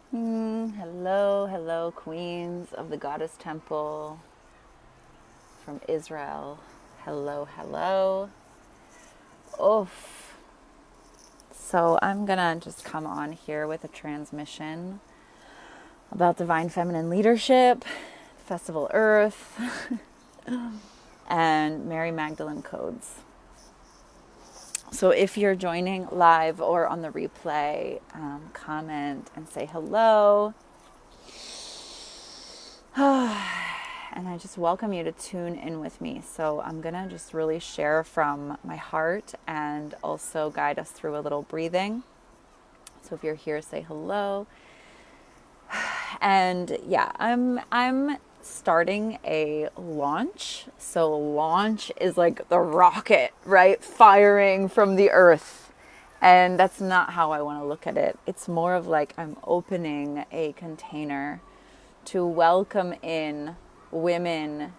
Hello, hello, queens of the Goddess Temple from Israel. Hello, hello. Oof. So I'm gonna just come on here with a transmission about Divine Feminine Leadership, Festival Earth, and Mary Magdalene codes. So if you're joining live or on the replay, comment and say hello. And I just welcome you to tune in with me. So I'm going to just really share from my heart and also guide us through a little breathing. So if you're here, say hello. And yeah, I'm starting a launch. So launch is like the rocket, right? Firing from the earth. And that's not how I want to look at it. It's more of like I'm opening a container to welcome in women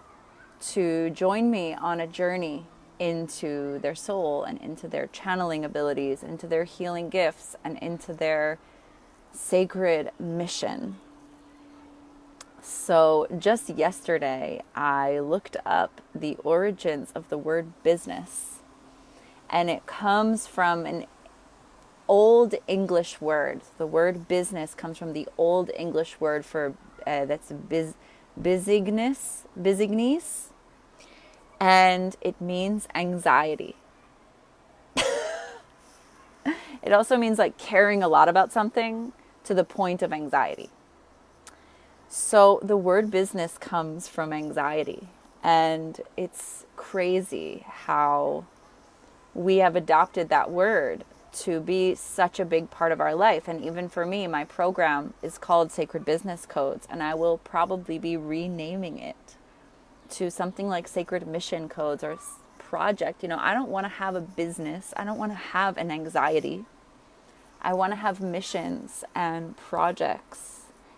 to join me on a journey into their soul and into their channeling abilities, into their healing gifts, and into their sacred mission. So just yesterday, I looked up the origins of the word business, and it comes from an Old English word. The word business comes from the Old English word for that's bisignis, and it means anxiety. It also means like caring a lot about something to the point of anxiety. So the word business comes from anxiety, and it's crazy how we have adopted that word to be such a big part of our life. And even for me, my program is called Sacred Business Codes, and I will probably be renaming it to something like Sacred Mission Codes or project. You know, I don't want to have a business. I don't want to have an anxiety. I want to have missions and projects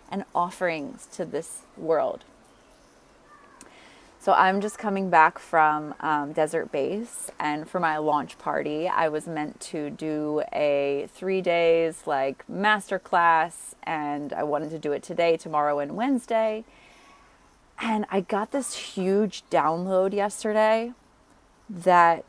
and offerings to this world. So I'm just coming back from Desert Base, and for my launch party, I was meant to do a 3 days like masterclass, and I wanted to do it today, tomorrow, and Wednesday. And I got this huge download yesterday that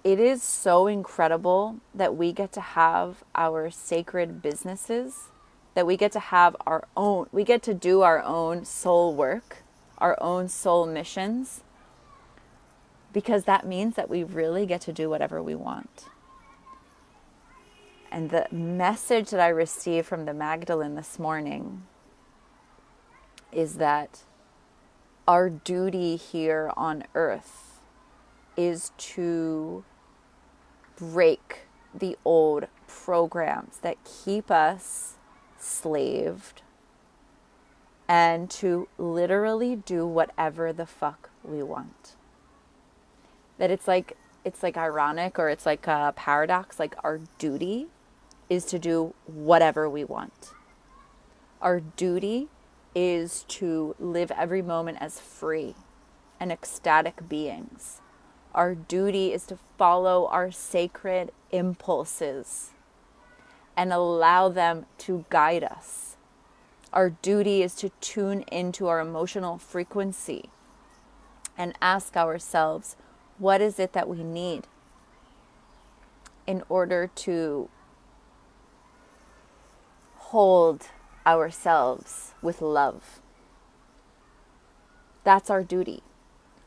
it is so incredible that we get to have our sacred businesses, that we get to have our own, we get to do our own soul work, our own soul missions, because that means that we really get to do whatever we want. And the message that I received from the Magdalene this morning is that our duty here on earth is to break the old programs that keep us slaved and to literally do whatever the fuck we want. That it's like ironic, or it's like a paradox. Like our duty is to do whatever we want. Our duty is to live every moment as free and ecstatic beings. Our duty is to follow our sacred impulses and allow them to guide us. Our duty is to tune into our emotional frequency and ask ourselves, what is it that we need in order to hold ourselves with love? That's our duty.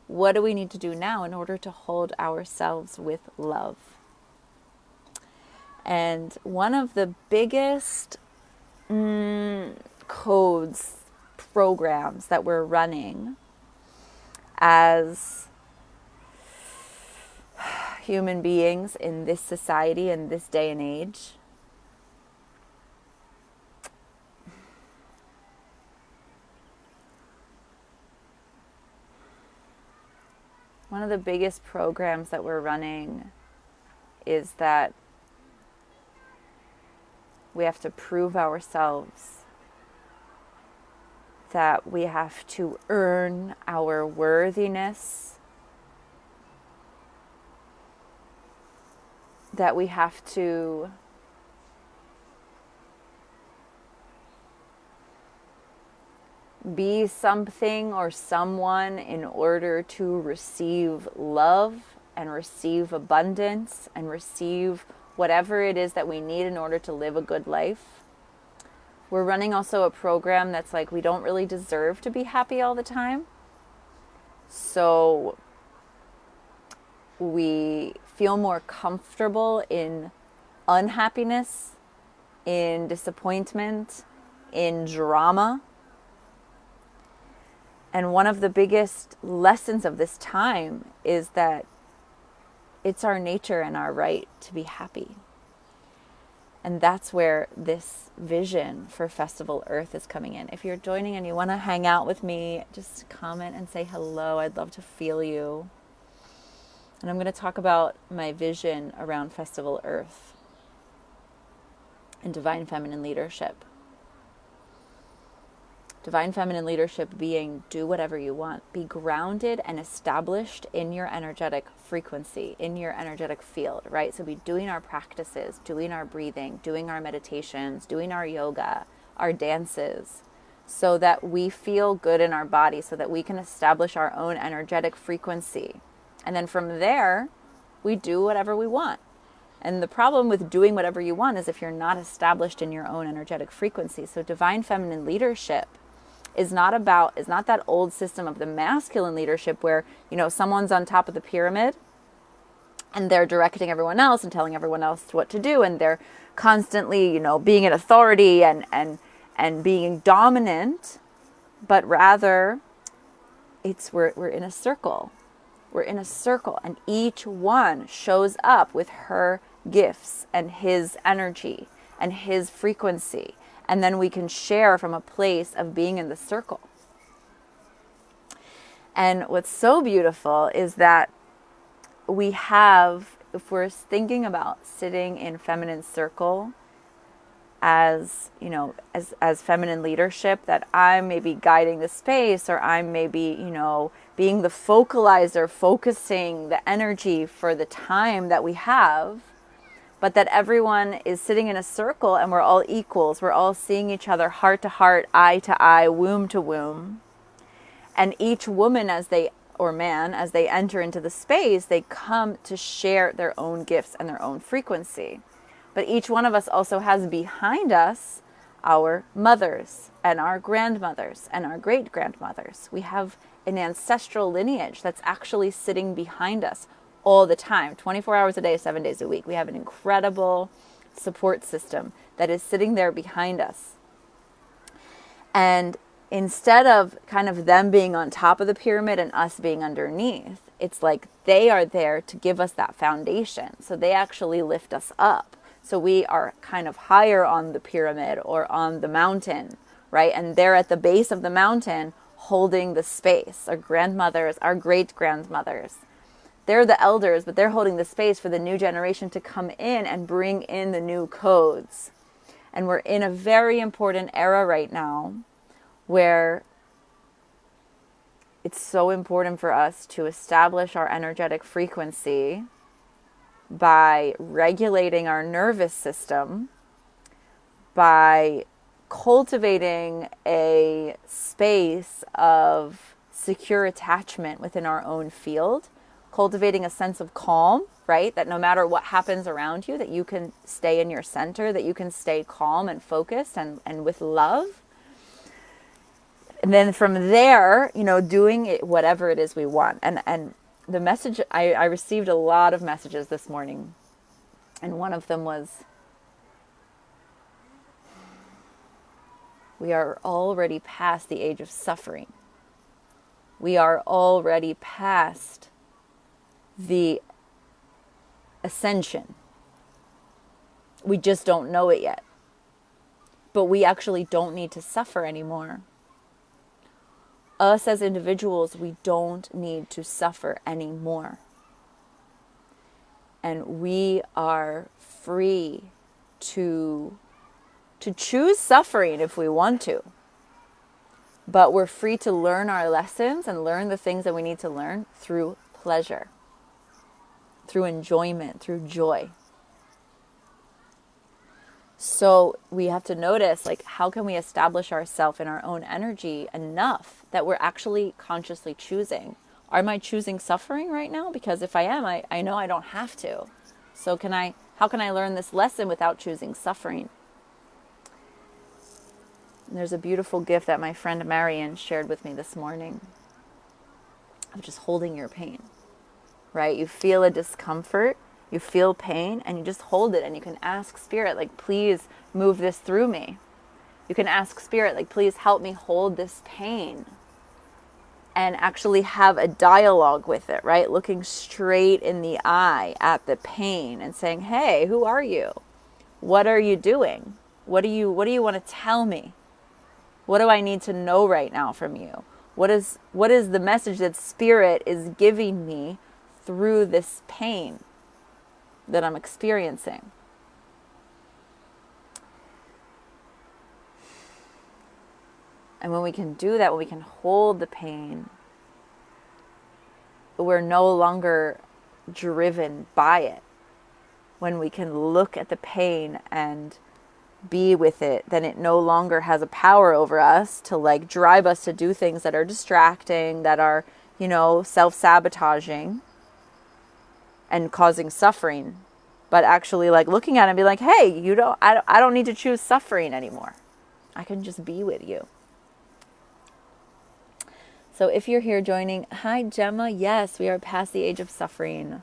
What do we need to do now in order to hold ourselves with love? And one of the biggest codes, programs that we're running as human beings in this society, in this day and age, one of the biggest programs that we're running is that we have to prove ourselves, that we have to earn our worthiness, that we have to be something or someone in order to receive love and receive abundance and receive whatever it is that we need in order to live a good life. We're running also a program that's like, we don't really deserve to be happy all the time. So we feel more comfortable in unhappiness, in disappointment, in drama. And one of the biggest lessons of this time is that it's our nature and our right to be happy. And that's where this vision for Festival Earth is coming in. If you're joining and you want to hang out with me, just comment and say hello. I'd love to feel you. And I'm going to talk about my vision around Festival Earth and divine feminine leadership. Divine feminine leadership being do whatever you want. Be grounded and established in your energetic frequency, in your energetic field, right? So be doing our practices, doing our breathing, doing our meditations, doing our yoga, our dances, so that we feel good in our body, so that we can establish our own energetic frequency. And then from there, we do whatever we want. And the problem with doing whatever you want is if you're not established in your own energetic frequency. So divine feminine leadership is not that old system of the masculine leadership where, someone's on top of the pyramid and they're directing everyone else and telling everyone else what to do. And they're constantly, being an authority and being dominant, but rather we're in a circle. We're in a circle and each one shows up with her gifts and his energy and his frequency. And then we can share from a place of being in the circle. And what's so beautiful is that we have, if we're thinking about sitting in feminine circle as, as feminine leadership, that I'm maybe guiding the space, or I'm maybe, being the focalizer, focusing the energy for the time that we have, but that everyone is sitting in a circle and we're all equals. We're all seeing each other heart to heart, eye to eye, womb to womb. And each woman or man, as they enter into the space, they come to share their own gifts and their own frequency. But each one of us also has behind us our mothers and our grandmothers and our great-grandmothers. We have an ancestral lineage that's actually sitting behind us all the time, 24 hours a day, 7 days a week. We have an incredible support system that is sitting there behind us. And instead of kind of them being on top of the pyramid and us being underneath, it's like they are there to give us that foundation. So they actually lift us up. So we are kind of higher on the pyramid or on the mountain, right? And they're at the base of the mountain holding the space. Our grandmothers, our great-grandmothers. They're the elders, but they're holding the space for the new generation to come in and bring in the new codes. And we're in a very important era right now where it's so important for us to establish our energetic frequency by regulating our nervous system, by cultivating a space of secure attachment within our own field, cultivating a sense of calm, right? That no matter what happens around you, that you can stay in your center, that you can stay calm and focused and with love. And then from there, doing it, whatever it is we want. And the message, I received a lot of messages this morning. And one of them was, we are already past the age of suffering. We are already past the ascension. We just don't know it yet. But we actually don't need to suffer anymore. Us as individuals, we don't need to suffer anymore. And we are free to choose suffering if we want to. But we're free to learn our lessons and learn the things that we need to learn through pleasure, through enjoyment, through joy. So we have to notice, like, how can we establish ourselves in our own energy enough that we're actually consciously choosing? Am I choosing suffering right now? Because if I am, I know I don't have to. So how can I learn this lesson without choosing suffering? And there's a beautiful gift that my friend Marion shared with me this morning of just holding your pain, right? You feel a discomfort, you feel pain, and you just hold it, and you can ask Spirit, like, please move this through me. You can ask Spirit, like, please help me hold this pain, and actually have a dialogue with it, right? Looking straight in the eye at the pain and saying, hey, who are you? What are you doing? What do you want to tell me? What do I need to know right now from you? What is the message that Spirit is giving me through this pain that I'm experiencing? And when we can do that, when we can hold the pain, we're no longer driven by it. When we can look at the pain and be with it, then it no longer has a power over us to, like, drive us to do things that are distracting, that are, self-sabotaging and causing suffering. But actually, like, looking at it and be like, hey, I don't need to choose suffering anymore. I can just be with you. So if you're here joining, hi Gemma, yes, we are past the age of suffering.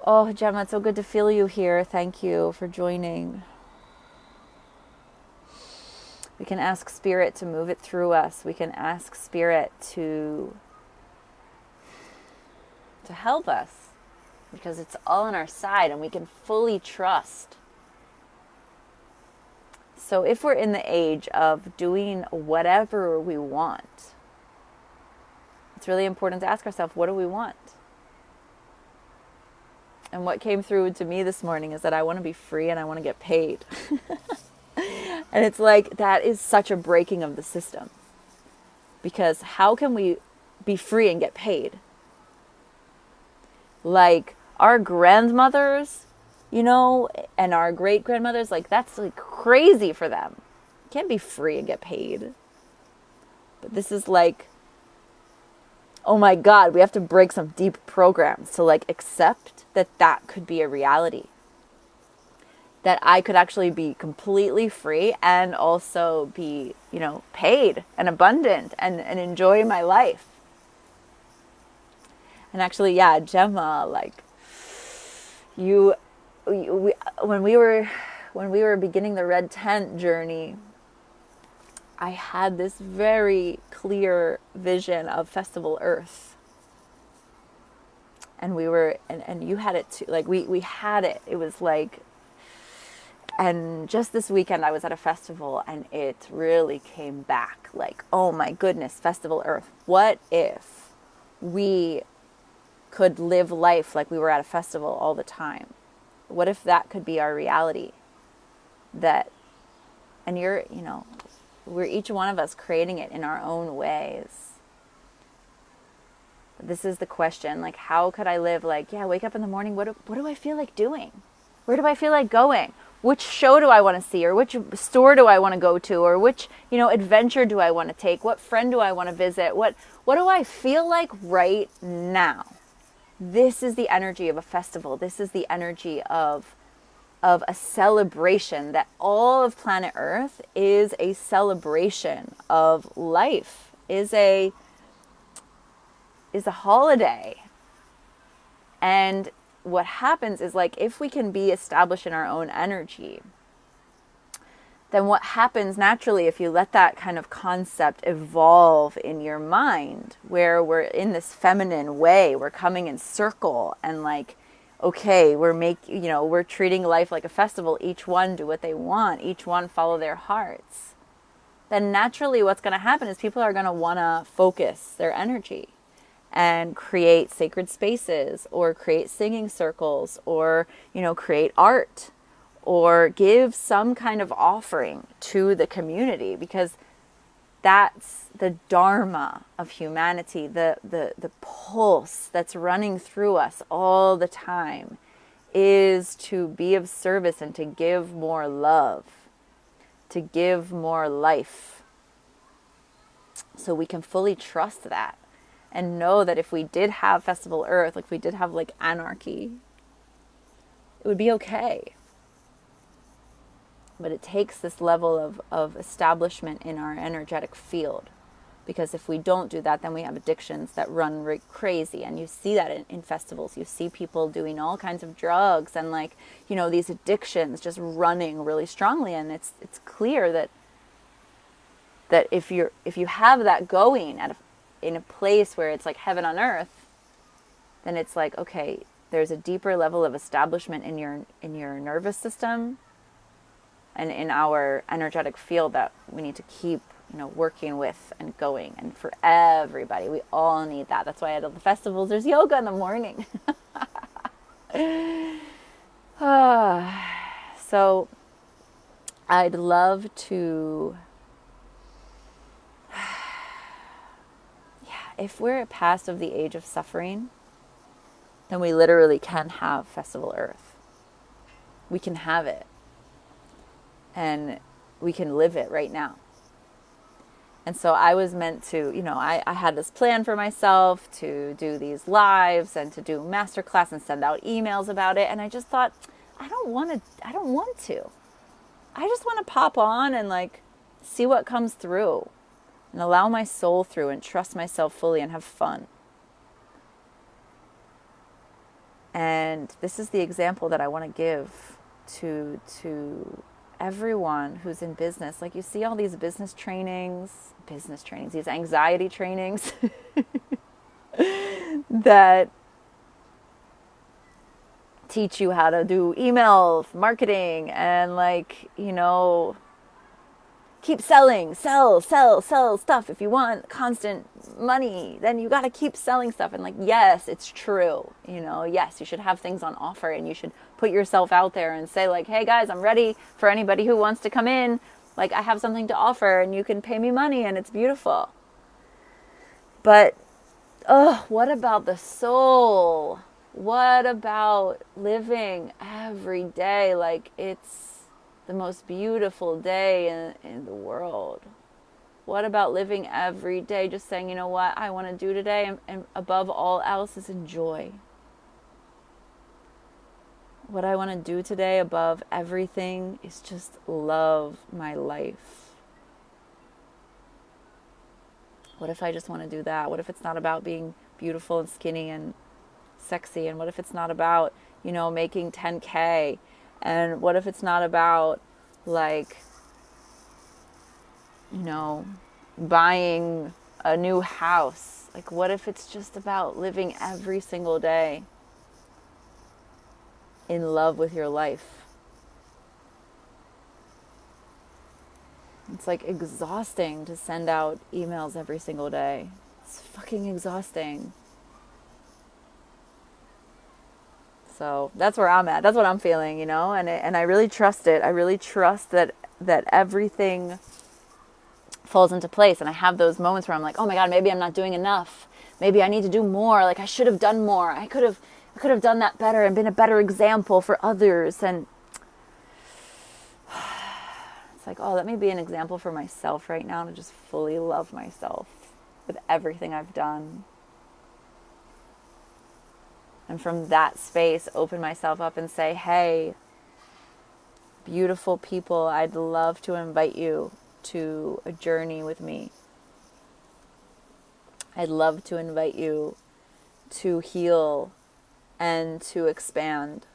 Oh, Gemma, it's so good to feel you here. Thank you for joining. We can ask Spirit to move it through us. We can ask Spirit to help us, because it's all on our side and we can fully trust. So if we're in the age of doing whatever we want, it's really important to ask ourselves, what do we want? And what came through to me this morning is that I want to be free and I want to get paid. And it's like, that is such a breaking of the system. Because how can we be free and get paid? Like, our grandmothers, and our great-grandmothers, like, that's like crazy for them. You can't be free and get paid. But this is like, oh my God, we have to break some deep programs to, like, accept that could be a reality. That I could actually be completely free and also be, paid and abundant and enjoy my life. And actually, yeah, Gemma, like, when we were beginning the Red Tent journey, I had this very clear vision of Festival Earth. And we were, and you had it too, like, we had it. It was like, and just this weekend I was at a festival and it really came back, like, oh my goodness, Festival Earth. What if we could live life like we were at a festival all the time? What if that could be our reality? And we're each one of us creating it in our own ways. This is the question, like, how could I live, like, wake up in the morning, what do I feel like doing? Where do I feel like going? Which show do I want to see? Or which store do I want to go to? Or which, adventure do I want to take? What friend do I want to visit? What do I feel like right now? This is the energy of a festival. This is the energy of a celebration, that all of planet Earth is a celebration of life, is a holiday. And what happens is, like, if we can be established in our own energy, then what happens naturally, if you let that kind of concept evolve in your mind, where we're in this feminine way, we're coming in circle and, like, okay, we're treating life like a festival. Each one do what they want. Each one follow their hearts. Then naturally what's going to happen is people are going to want to focus their energy and create sacred spaces, or create singing circles, or, create art, or give some kind of offering to the community, because that's the dharma of humanity, the pulse that's running through us all the time is to be of service and to give more love, to give more life. So we can fully trust that and know that if we did have Festival Earth, like we did have like anarchy, it would be okay. But it takes this level of establishment in our energetic field. Because if we don't do that, then we have addictions that run crazy. And you see that in festivals. You see people doing all kinds of drugs and like, you know, these addictions just running really strongly. And it's clear that if you have that going in a place where it's like heaven on earth, then it's like, okay, there's a deeper level of establishment in your nervous system and in our energetic field that we need to keep, you know, working with and going. And for everybody, we all need that. That's why at all the festivals, there's yoga in the morning. So I'd love to, if we're past of the age of suffering, then we literally can have Festival Earth. We can have it. And we can live it right now. And so I was meant to, you know, I had this plan for myself to do these lives and to do masterclass and send out emails about it. And I just thought, I don't want to. I just want to pop on and like see what comes through and allow my soul through and trust myself fully and have fun. And this is the example that I want to give to everyone who's in business. Like you see all these business trainings, these anxiety trainings that teach you how to do email marketing and like, you know, keep selling, sell stuff. If you want constant money, then you got to keep selling stuff. And like, yes, it's true. You know, yes, you should have things on offer and you should put yourself out there and say like, hey guys, I'm ready for anybody who wants to come in. Like I have something to offer and you can pay me money and it's beautiful. But, what about the soul? What about living every day like it's the most beautiful day in the world? What about living every day just saying, you know what I want to do today and above all else is enjoy. What I want to do today above everything is just love my life. What if I just want to do that? What if it's not about being beautiful and skinny and sexy? And what if it's not about, you know, making 10K? And what if it's not about like, you know, buying a new house? Like what if it's just about living every single day in love with your life? It's like exhausting to send out emails every single day. It's fucking exhausting. So that's where I'm at. That's what I'm feeling, you know, and I really trust it. I really trust that everything falls into place. And I have those moments where I'm like, oh my God, maybe I'm not doing enough. Maybe I need to do more. Like I should have done more. I could have done that better and been a better example for others. And it's like, oh, let me be an example for myself right now to just fully love myself with everything I've done. And from that space, open myself up and say, hey, beautiful people, I'd love to invite you to a journey with me. I'd love to invite you to heal and to expand.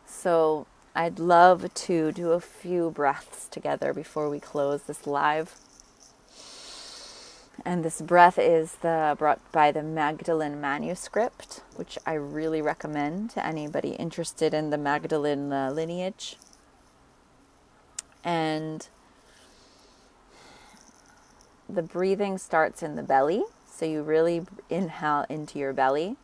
So I'd love to do a few breaths together before we close this live. And this breath is brought by the Magdalene manuscript, which I really recommend to anybody interested in the Magdalene lineage. And the breathing starts in the belly. So you really inhale into your belly.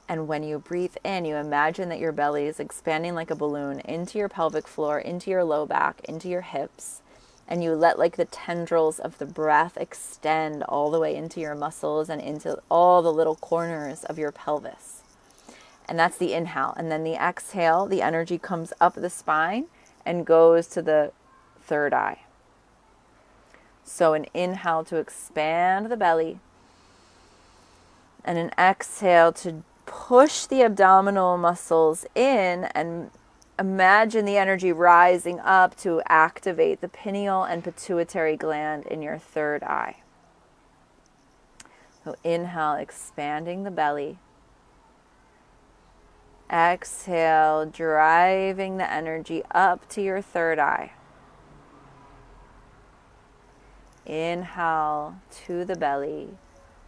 And when you breathe in, you imagine that your belly is expanding like a balloon into your pelvic floor, into your low back, into your hips. And you let like the tendrils of the breath extend all the way into your muscles and into all the little corners of your pelvis. And that's the inhale. And then the exhale, the energy comes up the spine and goes to the third eye. So an inhale to expand the belly, and an exhale to push the abdominal muscles in and imagine the energy rising up to activate the pineal and pituitary gland in your third eye. So inhale, expanding the belly. Exhale, driving the energy up to your third eye. Inhale to the belly,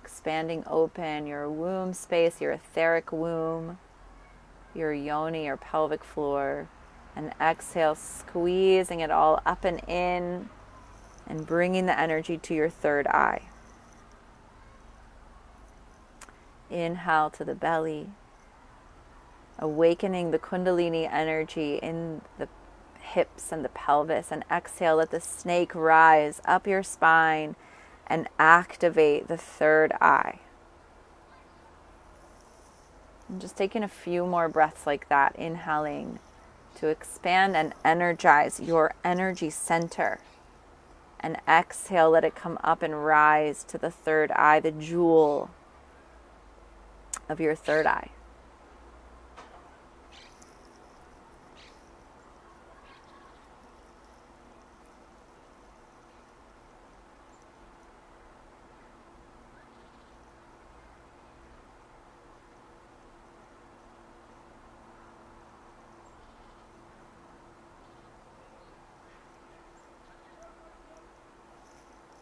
expanding open your womb space, your etheric womb, your yoni, your pelvic floor. And exhale, squeezing it all up and in and bringing the energy to your third eye. Inhale to the belly, awakening the kundalini energy in the hips and the pelvis. And exhale, let the snake rise up your spine and activate the third eye. And just taking a few more breaths like that, inhaling to expand and energize your energy center. And exhale, let it come up and rise to the third eye, the jewel of your third eye.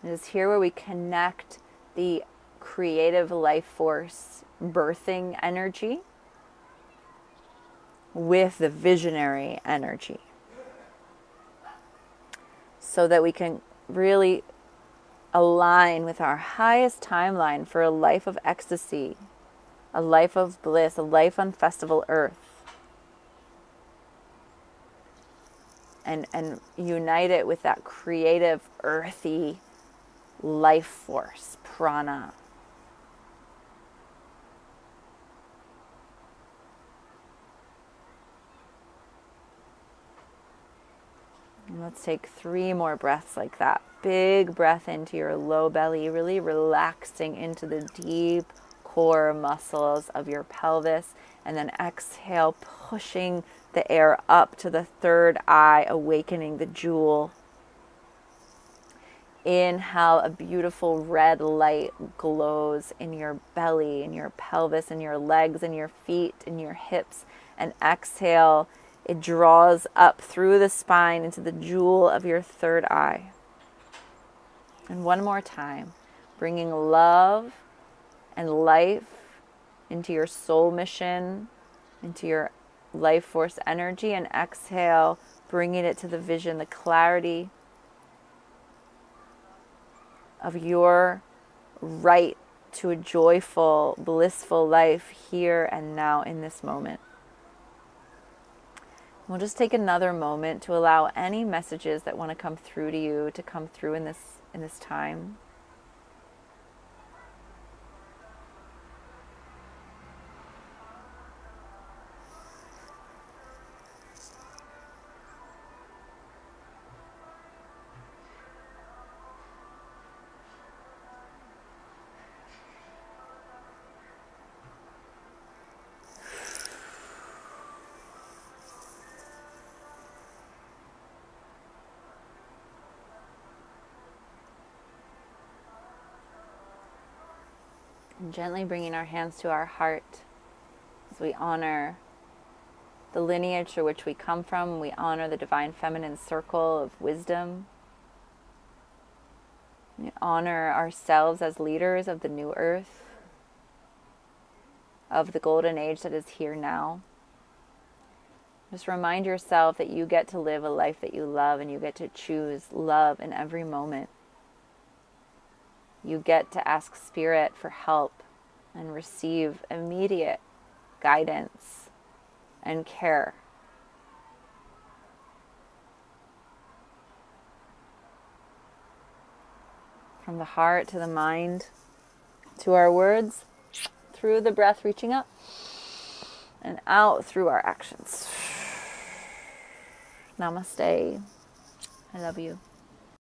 It is here where we connect the creative life force birthing energy with the visionary energy, so that we can really align with our highest timeline for a life of ecstasy, a life of bliss, a life on festival earth, and unite it with that creative, earthy life force, prana. And let's take 3 more breaths like that. Big breath into your low belly, really relaxing into the deep core muscles of your pelvis. And then exhale, pushing the air up to the third eye, awakening the jewel. Inhale, a beautiful red light glows in your belly, in your pelvis, in your legs, in your feet, in your hips. And exhale, it draws up through the spine into the jewel of your third eye. And one more time, bringing love and life into your soul mission, into your life force energy. And exhale, bringing it to the vision, the clarity of your right to a joyful, blissful life here and now in this moment. We'll just take another moment to allow any messages that want to come through to you to come through in this time. And gently bringing our hands to our heart as we honor the lineage through which we come from. We honor the divine feminine circle of wisdom. We honor ourselves as leaders of the new earth, of the golden age that is here now. Just remind yourself that you get to live a life that you love, and you get to choose love in every moment. You get to ask Spirit for help and receive immediate guidance and care. From the heart to the mind, to our words, through the breath reaching up, and out through our actions. Namaste. I love you.